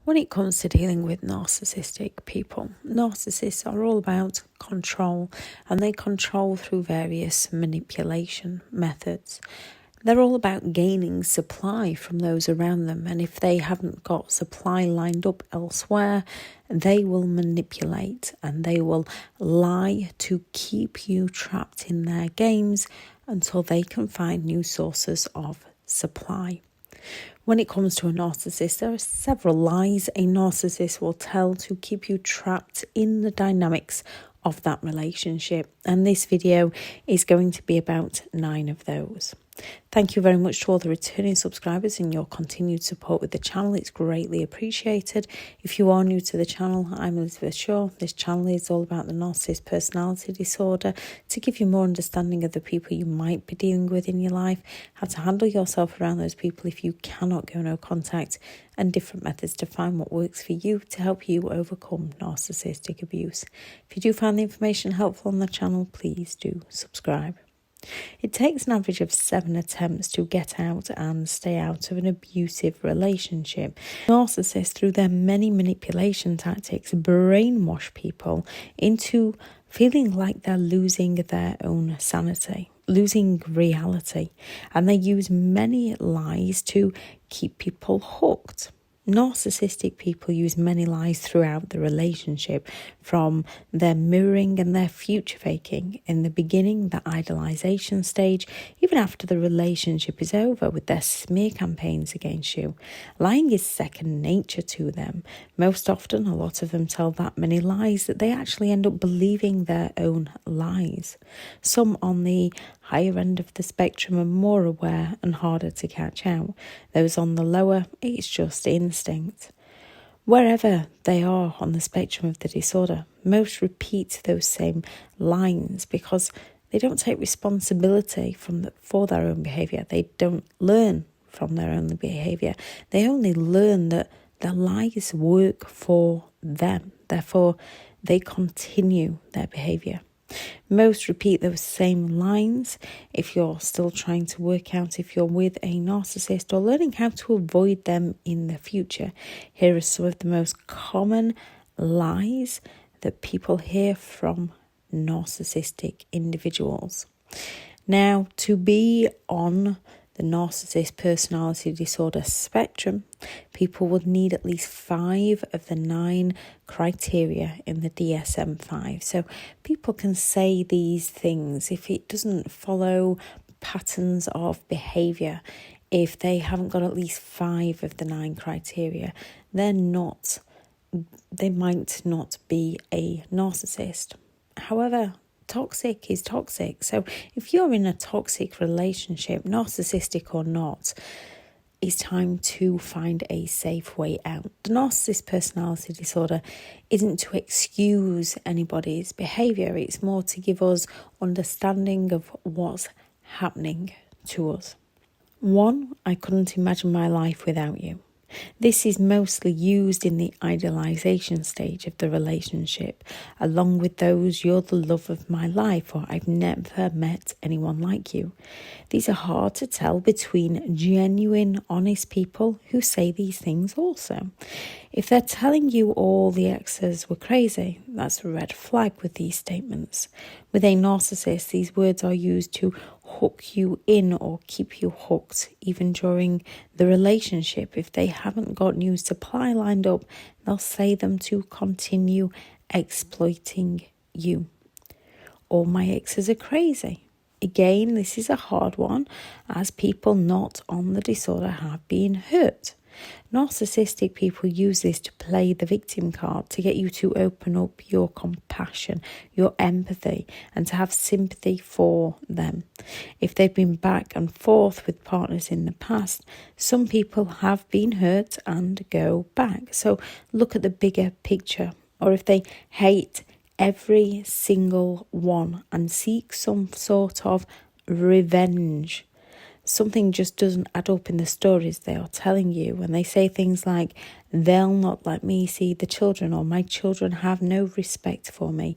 When it comes to dealing with narcissistic people, narcissists are all about control, and they control through various manipulation methods. They're all about gaining supply from those around them, and if they haven't got supply lined up elsewhere, they will manipulate and they will lie to keep you trapped in their games until they can find new sources of supply. When it comes to a narcissist, there are several lies a narcissist will tell to keep you trapped in the dynamics of that relationship. And this video is going to be about 9 of those. Thank you very much to all the returning subscribers and your continued support with the channel. It's greatly appreciated. If you are new to the channel, I'm Elizabeth Shaw. This channel is all about the narcissist personality disorder to give you more understanding of the people you might be dealing with in your life, how to handle yourself around those people if you cannot go no contact, and different methods to find what works for you to help you overcome narcissistic abuse. If you do find the information helpful on the channel, please do subscribe. It takes an average of 7 attempts to get out and stay out of an abusive relationship. Narcissists, through their many manipulation tactics, brainwash people into feeling like they're losing their own sanity, losing reality, and they use many lies to keep people hooked. Narcissistic people use many lies throughout the relationship, from their mirroring and their future faking in the beginning, the idolization stage, even after the relationship is over, with their smear campaigns against you. Lying is second nature to them. Most often, a lot of them tell that many lies that they actually end up believing their own lies. Some on the higher end of the spectrum are more aware and harder to catch out. Those on the lower, it's just instinct. Wherever they are on the spectrum of the disorder, most repeat those same lines because they don't take responsibility for their own behaviour. They don't learn from their own behaviour. They only learn that their lies work for them. Therefore, they continue their behaviour. Most repeat those same lines. If you're still trying to work out if you're with a narcissist or learning how to avoid them in the future, here are some of the most common lies that people hear from narcissistic individuals. Now, to be on the narcissist personality disorder spectrum, people would need at least 5 of the 9 criteria in the DSM-5. So people can say these things if it doesn't follow patterns of behaviour. If they haven't got at least 5 of the 9 criteria, they might not be a narcissist. However, toxic is toxic. So if you're in a toxic relationship, narcissistic or not, it's time to find a safe way out. The narcissist personality disorder isn't to excuse anybody's behaviour. It's more to give us understanding of what's happening to us. 1, I couldn't imagine my life without you. This is mostly used in the idealization stage of the relationship, along with those, you're the love of my life, or I've never met anyone like you. These are hard to tell between genuine, honest people who say these things also. If they're telling you all the exes were crazy, that's a red flag with these statements. With a narcissist, these words are used to hook you in or keep you hooked, even during the relationship. If they haven't got new supply lined up, they'll say them to continue exploiting you. All my exes are crazy. Again, this is a hard one, as people not on the disorder have been hurt. Narcissistic people use this to play the victim card, to get you to open up your compassion, your empathy, and to have sympathy for them. If they've been back and forth with partners in the past, some people have been hurt and go back. So look at the bigger picture. Or if they hate every single one and seek some sort of revenge, something just doesn't add up in the stories they are telling you. When they say things like, they'll not let me see the children, or my children have no respect for me.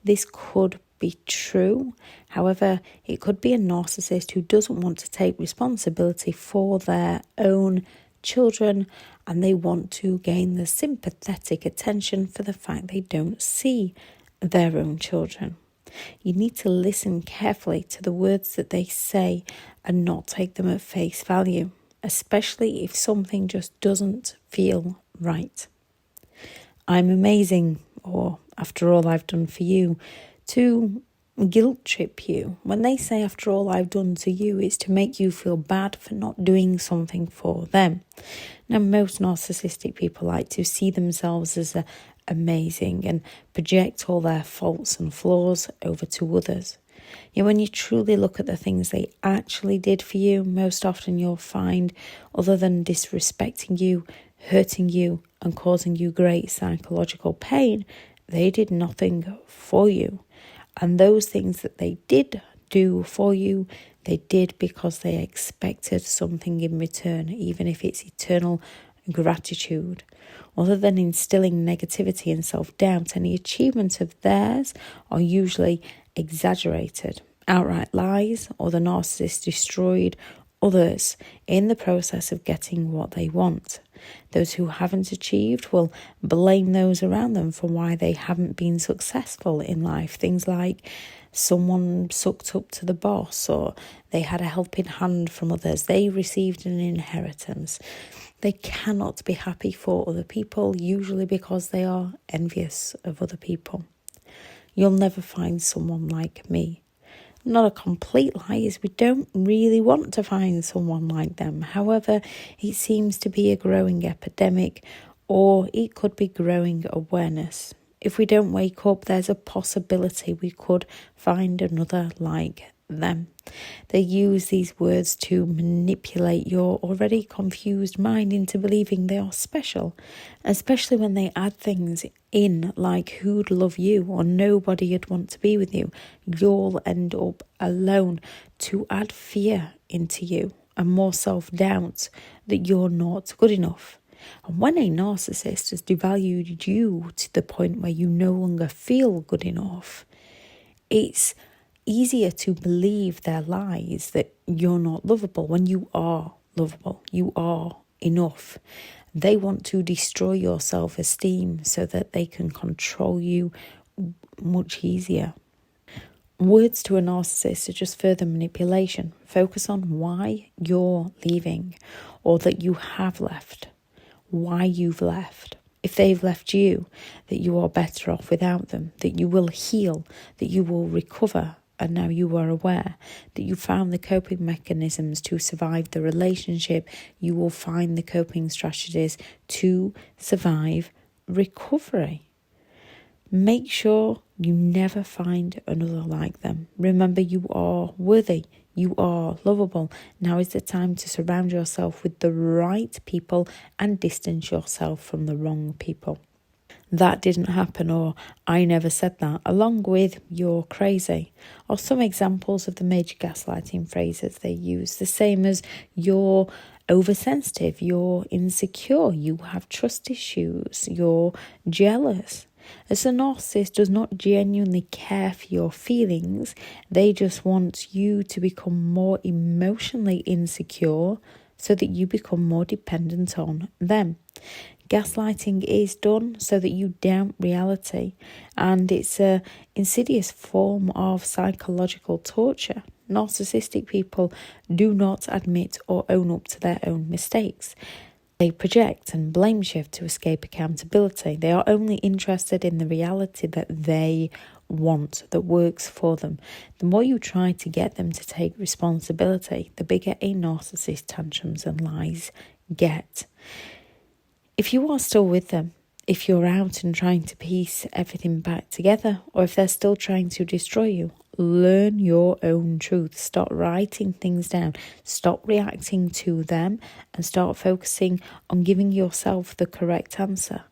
This could be true. However, it could be a narcissist who doesn't want to take responsibility for their own children, and they want to gain the sympathetic attention for the fact they don't see their own children. You need to listen carefully to the words that they say and not take them at face value, especially if something just doesn't feel right. I'm amazing, or after all I've done for you, to guilt trip you. When they say after all I've done to you, it's to make you feel bad for not doing something for them. Now, most narcissistic people like to see themselves as amazing and project all their faults and flaws over to others. Yet when you truly look at the things they actually did for you, most often you'll find, other than disrespecting you, hurting you, and causing you great psychological pain, they did nothing for you. And those things that they did do for you, they did because they expected something in return, even if it's eternal gratitude. Other than instilling negativity and self-doubt, any achievements of theirs are usually exaggerated. Outright lies, or the narcissist destroyed others in the process of getting what they want. Those who haven't achieved will blame those around them for why they haven't been successful in life. Things like someone sucked up to the boss, or they had a helping hand from others, they received an inheritance. They cannot be happy for other people, usually because they are envious of other people. You'll never find someone like me. Not a complete lie is we don't really want to find someone like them. However, it seems to be a growing epidemic, or it could be growing awareness. If we don't wake up, there's a possibility we could find another like them. They use these words to manipulate your already confused mind into believing they are special, especially when they add things in like who'd love you or nobody would want to be with you. You'll end up alone, to add fear into you and more self-doubt that you're not good enough. And when a narcissist has devalued you to the point where you no longer feel good enough, it's easier to believe their lies that you're not lovable when you are lovable. You are enough. They want to destroy your self-esteem so that they can control you much easier. Words to a narcissist are just further manipulation. Focus on why you're leaving, or that you have left, why you've left. If they've left you, that you are better off without them, that you will heal, that you will recover, and now you are aware that you found the coping mechanisms to survive the relationship. You will find the coping strategies to survive recovery. Make sure you never find another like them. Remember, you are worthy. You are lovable. Now is the time to surround yourself with the right people and distance yourself from the wrong people. That didn't happen, or I never said that, along with you're crazy, are some examples of the major gaslighting phrases they use. The same as you're oversensitive, you're insecure, you have trust issues, you're jealous. As a narcissist does not genuinely care for your feelings, they just want you to become more emotionally insecure so that you become more dependent on them. Gaslighting is done so that you doubt reality, and it's an insidious form of psychological torture. Narcissistic people do not admit or own up to their own mistakes. They project and blame shift to escape accountability. They are only interested in the reality that they want, that works for them. The more you try to get them to take responsibility, the bigger a narcissist tantrums and lies get. If you are still with them, if you're out and trying to piece everything back together, or if they're still trying to destroy you, learn your own truth. Stop writing things down. Stop reacting to them and start focusing on giving yourself the correct answer.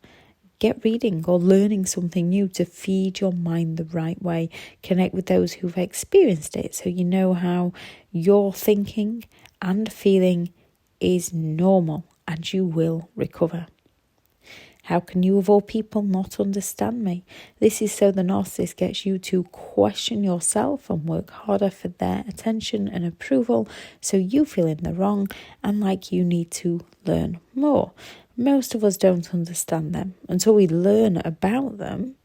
Get reading or learning something new to feed your mind the right way. Connect with those who've experienced it so you know how your thinking and feeling is normal and you will recover. How can you, of all people, not understand me? This is so the narcissist gets you to question yourself and work harder for their attention and approval, so you feel in the wrong and like you need to learn more. Most of us don't understand them. Until we learn about them,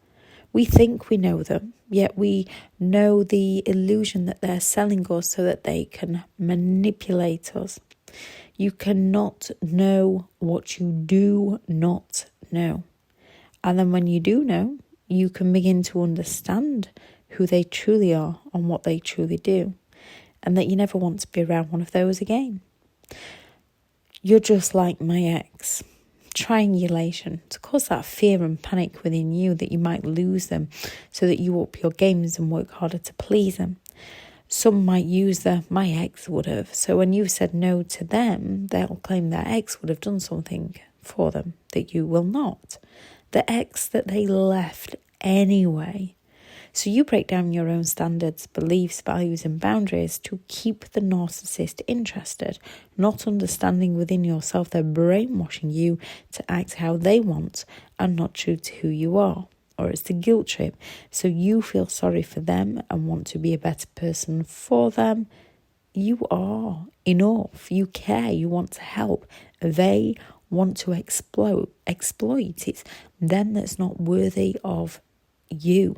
we think we know them, yet we know the illusion that they're selling us so that they can manipulate us. You cannot know what you do not know. And then when you do know, you can begin to understand who they truly are and what they truly do, and that you never want to be around one of those again. You're just like my ex. Triangulation to cause that fear and panic within you that you might lose them, so that you up your games and work harder to please them. Some might use my ex would have. So when you've said no to them, they'll claim their ex would have done something for them that you will not. The ex that they left anyway. So you break down your own standards, beliefs, values and boundaries to keep the narcissist interested, not understanding within yourself they're brainwashing you to act how they want and not true to who you are. Or it's the guilt trip, so you feel sorry for them and want to be a better person for them. You are enough, you care, you want to help. They want to exploit. It's them that's not worthy of you.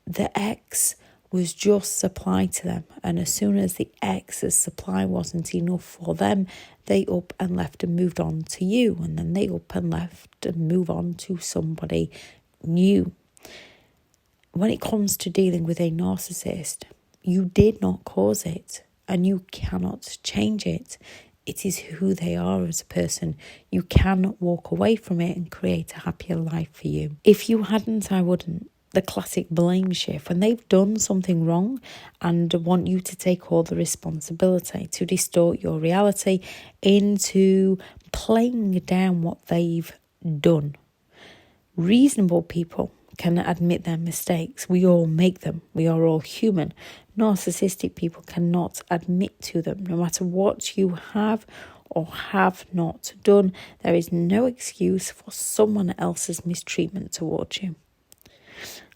The ex was just supply to them, and as soon as the ex's supply wasn't enough for them, they up and left and moved on to you, and then they up and left and move on to somebody new. When it comes to dealing with a narcissist, you did not cause it and you cannot change it. It is who they are as a person. You can walk away from it and create a happier life for you. If you hadn't, I wouldn't. The classic blame shift, when they've done something wrong and want you to take all the responsibility, to distort your reality into playing down what they've done. Reasonable people can admit their mistakes. We all make them. We are all human. Narcissistic people cannot admit to them. No matter what you have or have not done, there is no excuse for someone else's mistreatment towards you.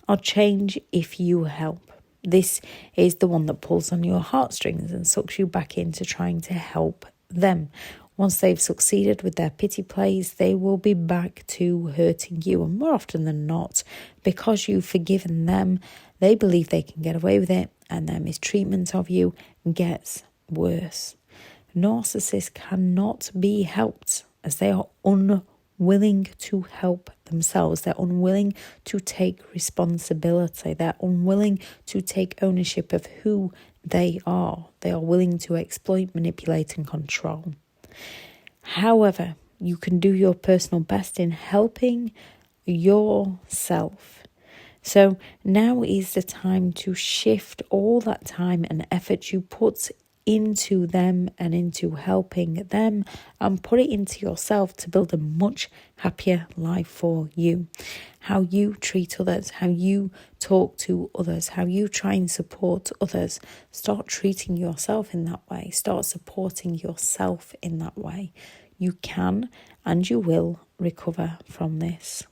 I'll change if you help. This is the one that pulls on your heartstrings and sucks you back into trying to help them. Once they've succeeded with their pity plays, they will be back to hurting you. And more often than not, because you've forgiven them, they believe they can get away with it, and their mistreatment of you gets worse. Narcissists cannot be helped as they are unwilling to help themselves. They're unwilling to take responsibility. They're unwilling to take ownership of who they are. They are willing to exploit, manipulate and control. However, you can do your personal best in helping yourself. So now is the time to shift all that time and effort you put into them and into helping them, and put it into yourself to build a much happier life for you. How you treat others, how you talk to others, how you try and support others. Start treating yourself in that way. Start supporting yourself in that way. You can and you will recover from this.